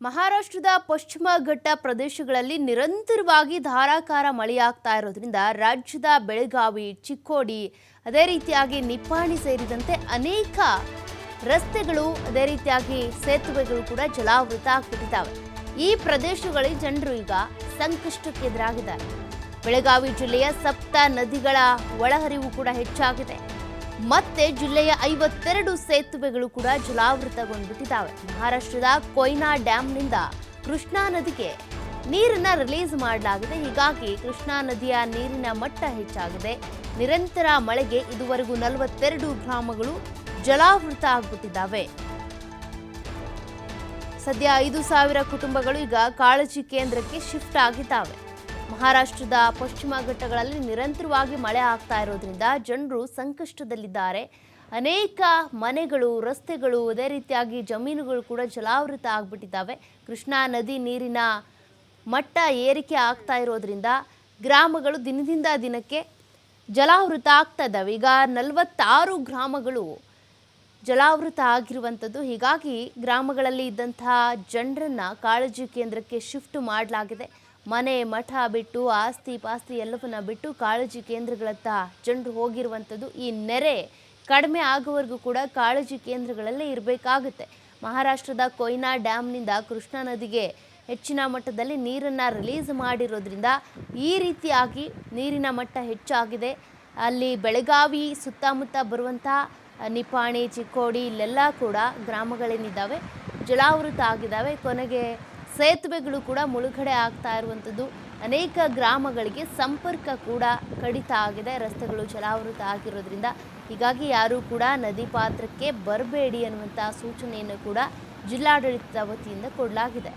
ಮಹಾರಾಷ್ಟ್ರದ ಪಶ್ಚಿಮ ಘಟ್ಟ ಪ್ರದೇಶಗಳಲ್ಲಿ ನಿರಂತರವಾಗಿ ಧಾರಾಕಾರ ಮಳೆಯಾಗ್ತಾ ಇರೋದ್ರಿಂದ ರಾಜ್ಯದ ಬೆಳಗಾವಿ, ಚಿಕ್ಕೋಡಿ, ಅದೇ ರೀತಿಯಾಗಿ ನಿಪ್ಪಾಣಿ ಸೇರಿದಂತೆ ಅನೇಕ ರಸ್ತೆಗಳು, ಅದೇ ರೀತಿಯಾಗಿ ಸೇತುವೆಗಳು ಕೂಡ ಜಲಾವೃತ ಆಗ್ಬಿಟ್ಟಿದ್ದಾವೆ. ಈ ಪ್ರದೇಶಗಳಲ್ಲಿ ಜನರು ಈಗ ಸಂಕಷ್ಟಕ್ಕೆ ಎದುರಾಗಿದ್ದಾರೆ. ಬೆಳಗಾವಿ ಜಿಲ್ಲೆಯ ಸಪ್ತ ನದಿಗಳ ಒಳಹರಿವು ಕೂಡ ಹೆಚ್ಚಾಗಿದೆ. ಮತ್ತೆ ಜಿಲ್ಲೆಯ 52 ಸೇತುವೆಗಳು ಕೂಡ ಜಲಾವೃತಗೊಂಡ್ಬಿಟ್ಟಿದ್ದಾವೆ. ಮಹಾರಾಷ್ಟ್ರದ ಕೊಯ್ನಾ ಡ್ಯಾಂನಿಂದ ಕೃಷ್ಣಾ ನದಿಗೆ ನೀರನ್ನ ರಿಲೀಸ್ ಮಾಡಲಾಗಿದೆ. ಹೀಗಾಗಿ ಕೃಷ್ಣಾ ನದಿಯ ನೀರಿನ ಮಟ್ಟ ಹೆಚ್ಚಾಗಿದೆ. ನಿರಂತರ ಮಳೆಗೆ ಇದುವರೆಗೂ 42 ಗ್ರಾಮಗಳು ಜಲಾವೃತ ಆಗ್ಬಿಟ್ಟಿದ್ದಾವೆ. ಸದ್ಯ 5,000 ಕುಟುಂಬಗಳು ಈಗ ಕಾಳಜಿ ಕೇಂದ್ರಕ್ಕೆ ಶಿಫ್ಟ್ ಆಗಿದ್ದಾವೆ. ಮಹಾರಾಷ್ಟ್ರದ ಪಶ್ಚಿಮ ಘಟ್ಟಗಳಲ್ಲಿ ನಿರಂತರವಾಗಿ ಮಳೆ ಆಗ್ತಾ ಇರೋದ್ರಿಂದ ಜನರು ಸಂಕಷ್ಟದಲ್ಲಿದ್ದಾರೆ. ಅನೇಕ ಮನೆಗಳು, ರಸ್ತೆಗಳು, ಅದೇ ರೀತಿಯಾಗಿ ಜಮೀನುಗಳು ಕೂಡ ಜಲಾವೃತ ಆಗ್ಬಿಟ್ಟಿದ್ದಾವೆ. ಕೃಷ್ಣಾ ನದಿ ನೀರಿನ ಮಟ್ಟ ಏರಿಕೆ ಆಗ್ತಾ ಇರೋದ್ರಿಂದ ಗ್ರಾಮಗಳು ದಿನದಿಂದ ದಿನಕ್ಕೆ ಜಲಾವೃತ ಆಗ್ತಾ ಇದ್ದಾವೆ. ಈಗ 46 ಗ್ರಾಮಗಳು ಜಲಾವೃತ ಆಗಿರುವಂಥದ್ದು. ಹೀಗಾಗಿ ಗ್ರಾಮಗಳಲ್ಲಿ ಇದ್ದಂತಹ ಜನರನ್ನ ಕಾಳಜಿ ಕೇಂದ್ರಕ್ಕೆ ಶಿಫ್ಟ್ ಮಾಡಲಾಗಿದೆ. ಮನೆ ಮಠ ಬಿಟ್ಟು, ಆಸ್ತಿ ಪಾಸ್ತಿ ಎಲ್ಲವನ್ನ ಬಿಟ್ಟು ಕಾಳಜಿ ಕೇಂದ್ರಗಳತ್ತ ಜನರು ಹೋಗಿರುವಂಥದ್ದು. ಈ ನೆರೆ ಕಡಿಮೆ ಆಗುವವರೆಗೂ ಕೂಡ ಕಾಳಜಿ ಕೇಂದ್ರಗಳಲ್ಲೇ ಇರಬೇಕಾಗುತ್ತೆ. ಮಹಾರಾಷ್ಟ್ರದ ಕೊಯ್ನಾ ಡ್ಯಾಂನಿಂದ ಕೃಷ್ಣಾ ನದಿಗೆ ಹೆಚ್ಚಿನ ಮಟ್ಟದಲ್ಲಿ ನೀರನ್ನು ರಿಲೀಸ್ ಮಾಡಿರೋದ್ರಿಂದ ಈ ರೀತಿಯಾಗಿ ನೀರಿನ ಮಟ್ಟ ಹೆಚ್ಚಾಗಿದೆ. ಅಲ್ಲಿ ಬೆಳಗಾವಿ ಸುತ್ತಮುತ್ತ ಬರುವಂಥ ನಿಪ್ಪಾಣಿ, ಚಿಕ್ಕೋಡಿ ಇಲ್ಲೆಲ್ಲ ಕೂಡ ಗ್ರಾಮಗಳೇನಿದ್ದಾವೆ ಜಲಾವೃತ ಆಗಿದ್ದಾವೆ. ಕೊನೆಗೆ ಸೇತುವೆಗಳು ಕೂಡ ಮುಳುಗಡೆ ಆಗ್ತಾ ಇರುವಂಥದ್ದು. ಅನೇಕ ಗ್ರಾಮಗಳಿಗೆ ಸಂಪರ್ಕ ಕೂಡ ಕಡಿತ ಆಗಿದೆ. ರಸ್ತೆಗಳು ಜಲಾವೃತ ಆಗಿರೋದ್ರಿಂದ ಹೀಗಾಗಿ ಯಾರೂ ಕೂಡ ನದಿ ಪಾತ್ರಕ್ಕೆ ಬರಬೇಡಿ ಅನ್ನುವಂಥ ಸೂಚನೆಯನ್ನು ಕೂಡ ಜಿಲ್ಲಾಡಳಿತದ ವತಿಯಿಂದ ಕೊಡಲಾಗಿದೆ.